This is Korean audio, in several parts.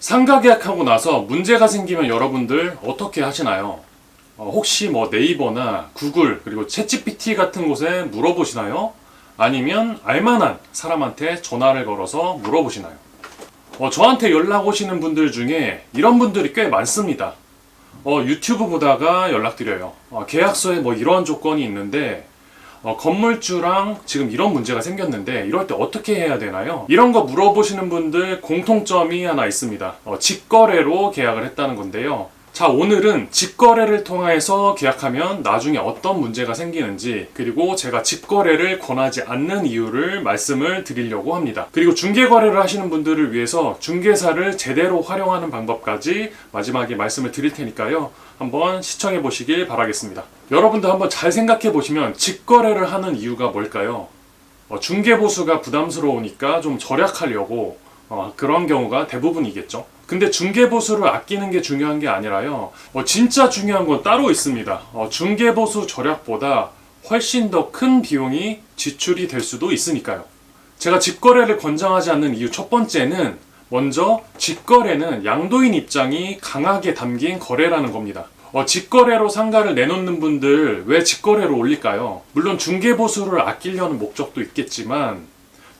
상가 계약하고 나서 문제가 생기면 여러분들 어떻게 하시나요? 혹시 뭐 네이버나 구글 그리고 챗GPT 같은 곳에 물어보시나요? 아니면 알만한 사람한테 전화를 걸어서 물어보시나요? 저한테 연락 오시는 분들 중에 이런 분들이 꽤 많습니다. 유튜브 보다가 연락드려요. 계약서에 뭐 이런 조건이 있는데 건물주랑 지금 이런 문제가 생겼는데 이럴 때 어떻게 해야 되나요? 이런 거 물어보시는 분들 공통점이 하나 있습니다. 직거래로 계약을 했다는 건데요. 자, 오늘은 직거래를 통해서 계약하면 나중에 어떤 문제가 생기는지, 그리고 제가 직거래를 권하지 않는 이유를 말씀을 드리려고 합니다. 그리고 중개거래를 하시는 분들을 위해서 중개사를 제대로 활용하는 방법까지 마지막에 말씀을 드릴 테니까요. 한번 시청해 보시길 바라겠습니다. 여러분들 한번 잘 생각해 보시면 직거래를 하는 이유가 뭘까요? 중개보수가 부담스러우니까 좀 절약하려고 그런 경우가 대부분이겠죠. 근데 중개보수를 아끼는 게 중요한 게 아니라요. 진짜 중요한 건 따로 있습니다. 중개보수 절약보다 훨씬 더 큰 비용이 지출이 될 수도 있으니까요. 제가 직거래를 권장하지 않는 이유 첫 번째는 먼저 직거래는 양도인 입장이 강하게 담긴 거래라는 겁니다. 직거래로 상가를 내놓는 분들 왜 직거래로 올릴까요? 물론 중개보수를 아끼려는 목적도 있겠지만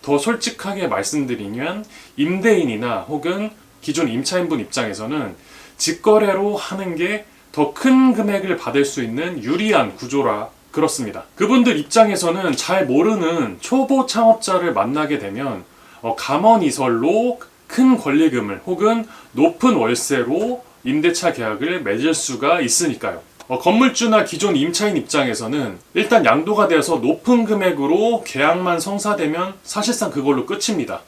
더 솔직하게 말씀드리면 임대인이나 혹은 기존 임차인분 입장에서는 직거래로 하는 게 더 큰 금액을 받을 수 있는 유리한 구조라 그렇습니다. 그분들 입장에서는 잘 모르는 초보 창업자를 만나게 되면 감언이설로 큰 권리금을 혹은 높은 월세로 임대차 계약을 맺을 수가 있으니까요. 건물주나 기존 임차인 입장에서는 일단 양도가 되어서 높은 금액으로 계약만 성사되면 사실상 그걸로 끝입니다.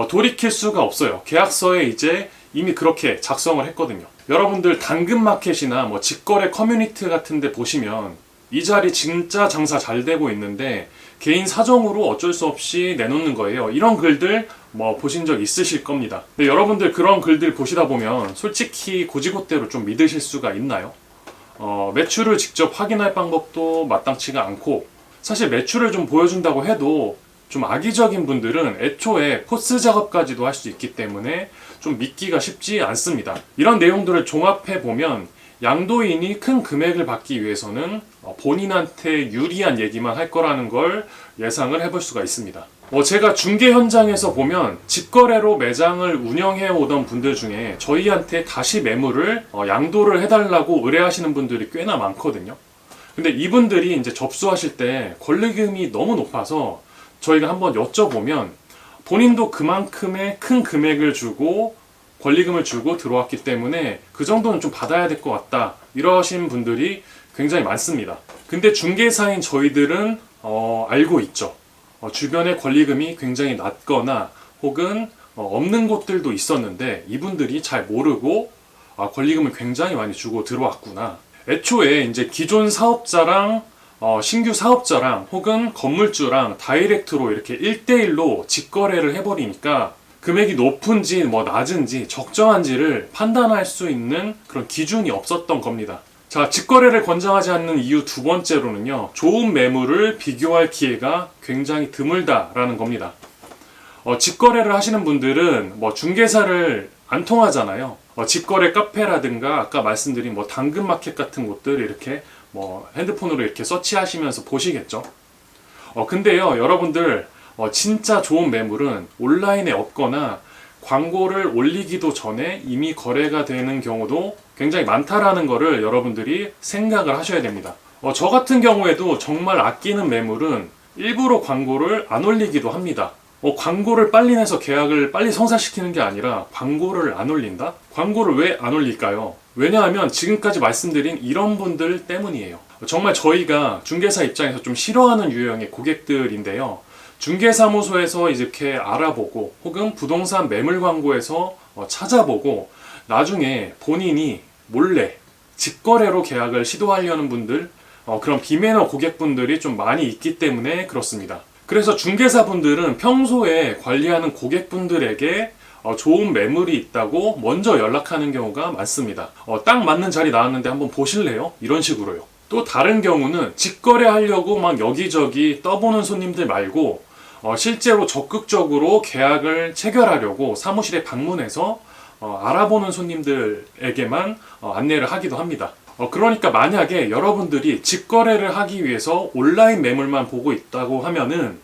돌이킬 수가 없어요. 계약서에 이제 이미 그렇게 작성을 했거든요. 여러분들 당근마켓이나 뭐 직거래 커뮤니티 같은 데 보시면 이 자리 진짜 장사 잘 되고 있는데 개인 사정으로 어쩔 수 없이 내놓는 거예요. 이런 글들 뭐 보신 적 있으실 겁니다. 근데 여러분들 그런 글들 보시다 보면 솔직히 고지고대로 좀 믿으실 수가 있나요? 매출을 직접 확인할 방법도 마땅치가 않고, 사실 매출을 좀 보여준다고 해도 좀 악의적인 분들은 애초에 포스 작업까지도 할 수 있기 때문에 좀 믿기가 쉽지 않습니다. 이런 내용들을 종합해 보면 양도인이 큰 금액을 받기 위해서는 본인한테 유리한 얘기만 할 거라는 걸 예상을 해볼 수가 있습니다. 제가 중개 현장에서 보면 직거래로 매장을 운영해 오던 분들 중에 저희한테 다시 매물을 양도를 해달라고 의뢰하시는 분들이 꽤나 많거든요. 근데 이분들이 이제 접수하실 때 권리금이 너무 높아서 저희가 한번 여쭤보면 본인도 그만큼의 큰 금액을 주고 권리금을 주고 들어왔기 때문에 그 정도는 좀 받아야 될 것 같다, 이러신 분들이 굉장히 많습니다. 근데 중개사인 저희들은 알고 있죠. 주변에 권리금이 굉장히 낮거나 혹은 없는 곳들도 있었는데 이분들이 잘 모르고 권리금을 굉장히 많이 주고 들어왔구나. 애초에 이제 기존 사업자랑 신규 사업자랑 혹은 건물주랑 다이렉트로 이렇게 1대1로 직거래를 해버리니까 금액이 높은지 뭐 낮은지 적정한지를 판단할 수 있는 그런 기준이 없었던 겁니다. 자, 직거래를 권장하지 않는 이유 두 번째로는요, 좋은 매물을 비교할 기회가 굉장히 드물다라는 겁니다. 직거래를 하시는 분들은 뭐 중개사를 안 통하잖아요. 직거래 카페라든가 아까 말씀드린 뭐 당근마켓 같은 곳들 이렇게 뭐 핸드폰으로 이렇게 서치하시면서 보시겠죠. 근데요, 여러분들 진짜 좋은 매물은 온라인에 없거나 광고를 올리기도 전에 이미 거래가 되는 경우도 굉장히 많다라는 거를 여러분들이 생각을 하셔야 됩니다. 저 같은 경우에도 정말 아끼는 매물은 일부러 광고를 안 올리기도 합니다. 광고를 빨리 내서 계약을 빨리 성사시키는 게 아니라 광고를 안 올린다? 광고를 왜 안 올릴까요? 왜냐하면 지금까지 말씀드린 이런 분들 때문이에요. 정말 저희가 중개사 입장에서 좀 싫어하는 유형의 고객들인데요. 중개사무소에서 이렇게 알아보고 혹은 부동산 매물 광고에서 찾아보고 나중에 본인이 몰래 직거래로 계약을 시도하려는 분들, 그런 비매너 고객분들이 좀 많이 있기 때문에 그렇습니다. 그래서 중개사분들은 평소에 관리하는 고객분들에게 좋은 매물이 있다고 먼저 연락하는 경우가 많습니다. 딱 맞는 자리 나왔는데 한번 보실래요? 이런 식으로요. 또 다른 경우는 직거래 하려고 막 여기저기 떠보는 손님들 말고 실제로 적극적으로 계약을 체결하려고 사무실에 방문해서 알아보는 손님들에게만 안내를 하기도 합니다. 그러니까 만약에 여러분들이 직거래를 하기 위해서 온라인 매물만 보고 있다고 하면은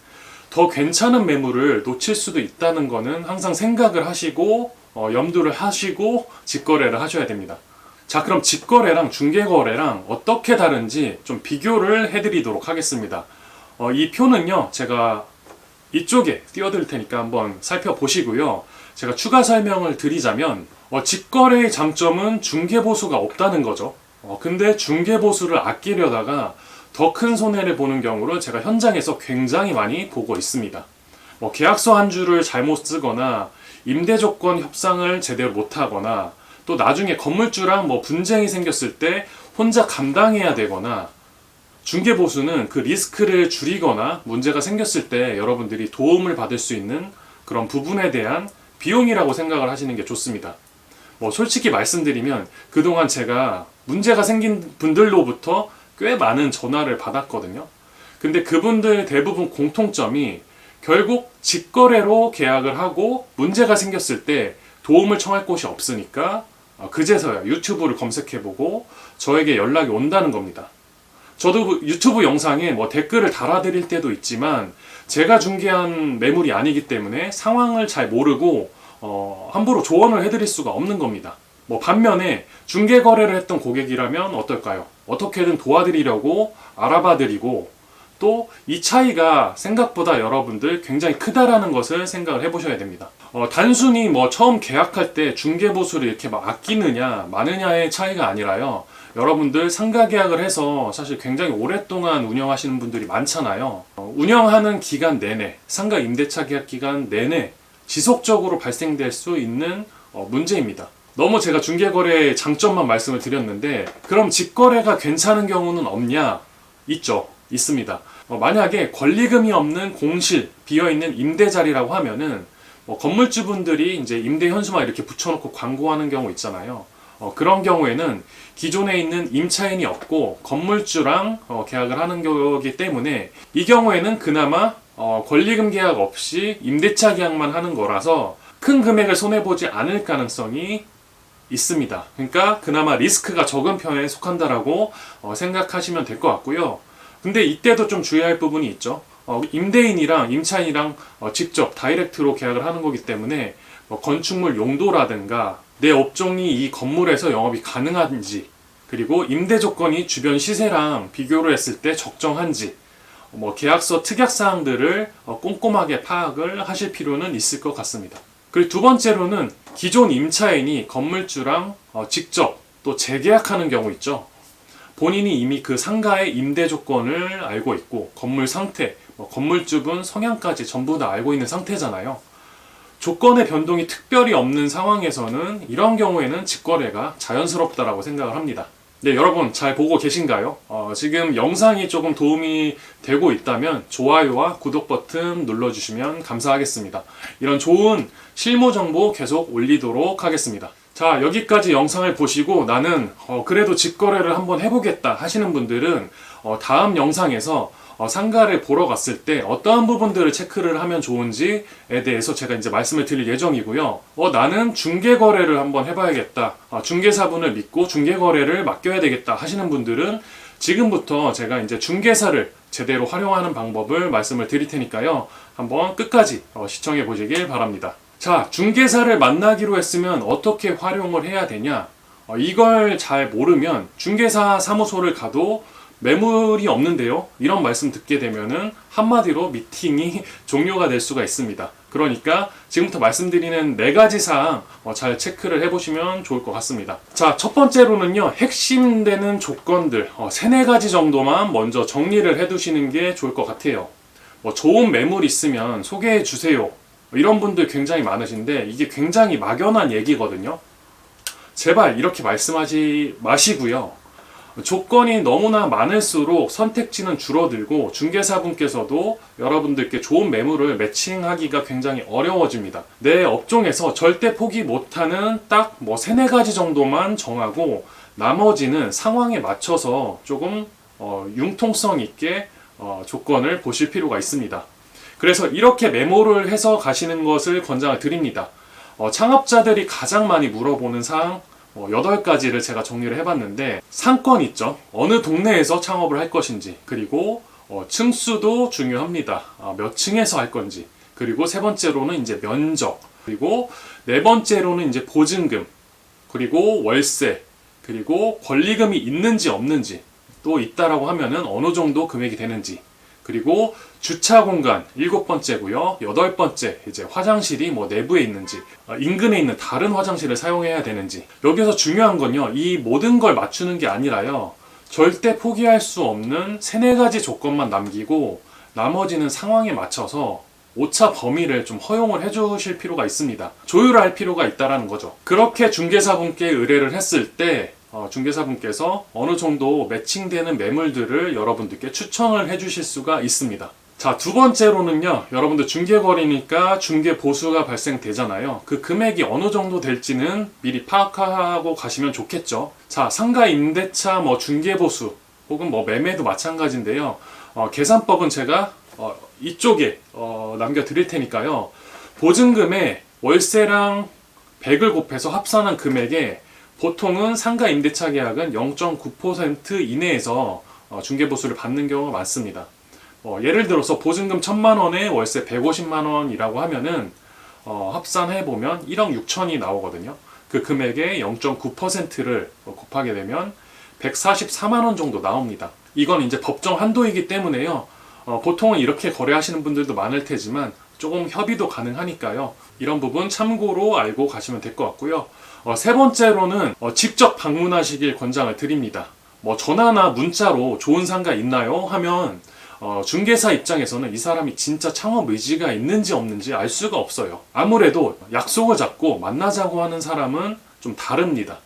더 괜찮은 매물을 놓칠 수도 있다는 거는 항상 생각을 하시고 염두를 하시고 직거래를 하셔야 됩니다. 자, 그럼 직거래랑 중개거래랑 어떻게 다른지 좀 비교를 해드리도록 하겠습니다. 이 표는요, 제가 이쪽에 띄워드릴 테니까 한번 살펴보시고요. 제가 추가 설명을 드리자면 직거래의 장점은 중개보수가 없다는 거죠. 근데 중개보수를 아끼려다가 더 큰 손해를 보는 경우를 제가 현장에서 굉장히 많이 보고 있습니다. 계약서 한 줄을 잘못 쓰거나 임대조건 협상을 제대로 못하거나 또 나중에 건물주랑 분쟁이 생겼을 때 혼자 감당해야 되거나 중개보수는 그 리스크를 줄이거나 문제가 생겼을 때 여러분들이 도움을 받을 수 있는 그런 부분에 대한 비용이라고 생각을 하시는 게 좋습니다. 솔직히 말씀드리면 그동안 제가 문제가 생긴 분들로부터 꽤 많은 전화를 받았거든요. 근데 그분들 대부분 공통점이 결국 직거래로 계약을 하고 문제가 생겼을 때 도움을 청할 곳이 없으니까 그제서야 유튜브를 검색해보고 저에게 연락이 온다는 겁니다. 저도 유튜브 영상에 댓글을 달아드릴 때도 있지만 제가 중개한 매물이 아니기 때문에 상황을 잘 모르고 함부로 조언을 해드릴 수가 없는 겁니다. 반면에 중개 거래를 했던 고객이라면 어떨까요? 어떻게든 도와드리려고 알아봐드리고 또 이 차이가 생각보다 여러분들 굉장히 크다라는 것을 생각을 해보셔야 됩니다. 단순히 처음 계약할 때 중개보수를 이렇게 아끼느냐 마느냐의 차이가 아니라요. 여러분들 상가 계약을 해서 사실 굉장히 오랫동안 운영하시는 분들이 많잖아요. 운영하는 기간 내내, 상가 임대차 계약 기간 내내 지속적으로 발생될 수 있는 문제입니다. 너무 제가 중개거래의 장점만 말씀을 드렸는데 그럼 직거래가 괜찮은 경우는 없냐? 있죠. 있습니다. 만약에 권리금이 없는 공실, 비어있는 임대자리라고 하면은 건물주분들이 이제 임대 현수막 이렇게 붙여놓고 광고하는 경우 있잖아요. 그런 경우에는 기존에 있는 임차인이 없고 건물주랑 계약을 하는 거기 때문에 이 경우에는 그나마 권리금 계약 없이 임대차 계약만 하는 거라서 큰 금액을 손해보지 않을 가능성이 있습니다. 그러니까 그나마 리스크가 적은 편에 속한다라고 생각하시면 될 것 같고요. 근데 이때도 좀 주의할 부분이 있죠. 임대인이랑 임차인이랑 직접 다이렉트로 계약을 하는 거기 때문에 건축물 용도라든가 내 업종이 이 건물에서 영업이 가능한지 그리고 임대 조건이 주변 시세랑 비교를 했을 때 적정한지 계약서 특약사항들을 꼼꼼하게 파악을 하실 필요는 있을 것 같습니다. 그리고 두 번째로는 기존 임차인이 건물주랑 직접 또 재계약하는 경우 있죠. 본인이 이미 그 상가의 임대 조건을 알고 있고 건물 상태, 건물주분 성향까지 전부 다 알고 있는 상태잖아요. 조건의 변동이 특별히 없는 상황에서는 이런 경우에는 직거래가 자연스럽다라고 생각을 합니다. 네, 여러분 잘 보고 계신가요? 지금 영상이 조금 도움이 되고 있다면 좋아요와 구독 버튼 눌러주시면 감사하겠습니다. 이런 좋은 실무 정보 계속 올리도록 하겠습니다. 자, 여기까지 영상을 보시고 나는 그래도 직거래를 한번 해보겠다 하시는 분들은 다음 영상에서 상가를 보러 갔을 때 어떠한 부분들을 체크를 하면 좋은지에 대해서 제가 이제 말씀을 드릴 예정이고요. 나는 중개거래를 한번 해봐야겠다. 중개사분을 믿고 중개거래를 맡겨야 되겠다 하시는 분들은 지금부터 제가 이제 중개사를 제대로 활용하는 방법을 말씀을 드릴 테니까요. 한번 끝까지 시청해 보시길 바랍니다. 자, 중개사를 만나기로 했으면 어떻게 활용을 해야 되냐? 이걸 잘 모르면 중개사 사무소를 가도 매물이 없는데요. 이런 말씀 듣게 되면은 한마디로 미팅이 종료가 될 수가 있습니다. 그러니까 지금부터 말씀드리는 4가지 사항 잘 체크를 해보시면 좋을 것 같습니다. 자, 첫 번째로는요. 핵심되는 조건들 3-4가지 정도만 먼저 정리를 해두시는 게 좋을 것 같아요. 좋은 매물 있으면 소개해 주세요. 이런 분들 굉장히 많으신데 이게 굉장히 막연한 얘기거든요. 제발 이렇게 말씀하지 마시고요. 조건이 너무나 많을수록 선택지는 줄어들고 중개사분께서도 여러분들께 좋은 매물을 매칭하기가 굉장히 어려워집니다. 내 업종에서 절대 포기 못하는 딱 3-4가지 정도만 정하고 나머지는 상황에 맞춰서 조금 융통성 있게 조건을 보실 필요가 있습니다. 그래서 이렇게 메모를 해서 가시는 것을 권장을 드립니다. 창업자들이 가장 많이 물어보는 사항 8가지를 제가 정리를 해봤는데, 상권 있죠. 어느 동네에서 창업을 할 것인지, 그리고 층수도 중요합니다. 몇 층에서 할 건지, 그리고 세 번째로는 이제 면적, 그리고 네 번째로는 이제 보증금, 그리고 월세, 그리고 권리금이 있는지 없는지, 또 있다라고 하면은 어느 정도 금액이 되는지, 그리고 주차 공간 7번째고요. 8번째 이제 화장실이 내부에 있는지, 인근에 있는 다른 화장실을 사용해야 되는지. 여기서 중요한 건요, 이 모든 걸 맞추는 게 아니라요, 절대 포기할 수 없는 3-4가지 조건만 남기고 나머지는 상황에 맞춰서 오차 범위를 좀 허용을 해주실 필요가 있습니다. 조율할 필요가 있다라는 거죠. 그렇게 중개사분께 의뢰를 했을 때 중개사분께서 어느 정도 매칭되는 매물들을 여러분들께 추천을 해주실 수가 있습니다. 자, 두 번째로는요, 여러분들 중개거리니까 중개 보수가 발생되잖아요. 그 금액이 어느 정도 될지는 미리 파악하고 가시면 좋겠죠. 자, 상가 임대차 중개 보수 혹은 매매도 마찬가지인데요. 계산법은 제가 이쪽에 남겨드릴 테니까요. 보증금에 월세랑 100을 곱해서 합산한 금액에 보통은 상가 임대차 계약은 0.9% 이내에서 중개보수를 받는 경우가 많습니다. 예를 들어서 보증금 1,000만 원에 월세 150만 원이라고 하면은 합산해보면 1억 6천이 나오거든요. 그 금액의 0.9%를 곱하게 되면 144만 원 정도 나옵니다. 이건 이제 법정 한도이기 때문에요. 보통은 이렇게 거래하시는 분들도 많을 테지만 조금 협의도 가능하니까요. 이런 부분 참고로 알고 가시면 될 것 같고요. 세 번째로는 직접 방문하시길 권장을 드립니다. 전화나 문자로 좋은 상가 있나요? 하면 중개사 입장에서는 이 사람이 진짜 창업 의지가 있는지 없는지 알 수가 없어요. 아무래도 약속을 잡고 만나자고 하는 사람은 좀 다릅니다.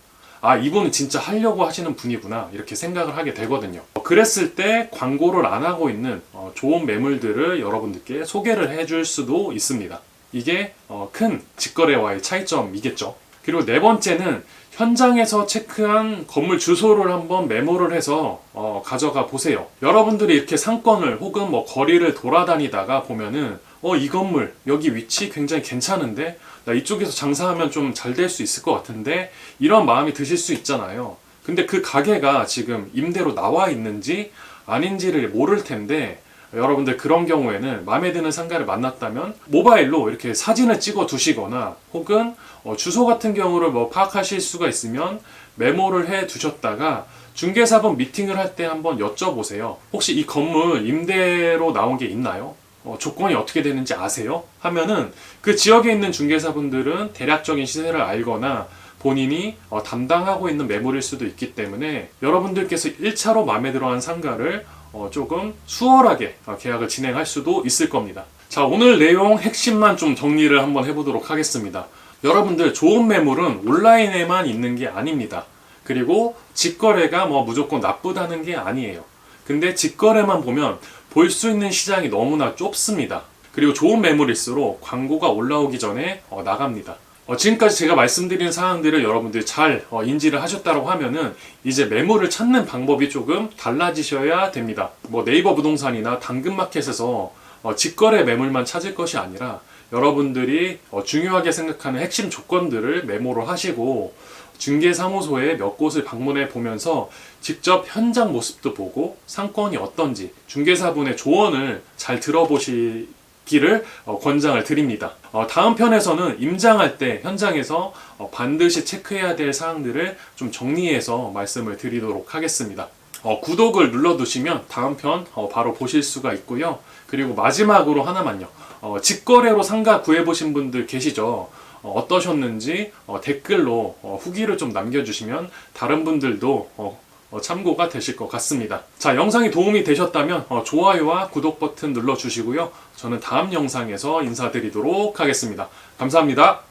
이분은 진짜 하려고 하시는 분이구나, 이렇게 생각을 하게 되거든요. 그랬을 때 광고를 안 하고 있는 좋은 매물들을 여러분들께 소개를 해줄 수도 있습니다. 이게 큰 직거래와의 차이점이겠죠. 그리고 네 번째는 현장에서 체크한 건물 주소를 한번 메모를 해서 가져가 보세요. 여러분들이 이렇게 상권을 혹은 거리를 돌아다니다가 보면은 이 건물 여기 위치 굉장히 괜찮은데 나 이쪽에서 장사하면 좀 잘 될 수 있을 것 같은데, 이런 마음이 드실 수 있잖아요. 근데 그 가게가 지금 임대로 나와 있는지 아닌지를 모를 텐데, 여러분들 그런 경우에는 마음에 드는 상가를 만났다면 모바일로 이렇게 사진을 찍어 두시거나, 혹은 주소 같은 경우를 파악하실 수가 있으면 메모를 해 두셨다가 중개사분 미팅을 할 때 한번 여쭤보세요. 혹시 이 건물 임대로 나온 게 있나요? 조건이 어떻게 되는지 아세요? 하면은 그 지역에 있는 중개사분들은 대략적인 시세를 알거나 본인이 담당하고 있는 매물일 수도 있기 때문에 여러분들께서 1차로 마음에 들어한 상가를 조금 수월하게 계약을 진행할 수도 있을 겁니다. 자, 오늘 내용 핵심만 좀 정리를 한번 해보도록 하겠습니다. 여러분들, 좋은 매물은 온라인에만 있는 게 아닙니다. 그리고 직거래가 무조건 나쁘다는 게 아니에요. 근데 직거래만 보면 볼 수 있는 시장이 너무나 좁습니다. 그리고 좋은 매물일수록 광고가 올라오기 전에 나갑니다. 지금까지 제가 말씀드린 사항들을 여러분들이 잘 인지를 하셨다고 하면은 이제 매물을 찾는 방법이 조금 달라지셔야 됩니다. 네이버 부동산이나 당근마켓에서 직거래 매물만 찾을 것이 아니라 여러분들이 중요하게 생각하는 핵심 조건들을 메모로 하시고 중개사무소에 몇 곳을 방문해 보면서 직접 현장 모습도 보고 상권이 어떤지 중개사분의 조언을 잘 들어보시기를 권장을 드립니다. 다음 편에서는 임장할 때 현장에서 반드시 체크해야 될 사항들을 좀 정리해서 말씀을 드리도록 하겠습니다. 구독을 눌러두시면 다음 편 바로 보실 수가 있고요. 그리고 마지막으로 하나만요. 직거래로 상가 구해보신 분들 계시죠? 어떠셨는지 댓글로 후기를 좀 남겨주시면 다른 분들도 참고가 되실 것 같습니다. 자, 영상이 도움이 되셨다면 좋아요와 구독 버튼 눌러주시고요. 저는 다음 영상에서 인사드리도록 하겠습니다. 감사합니다.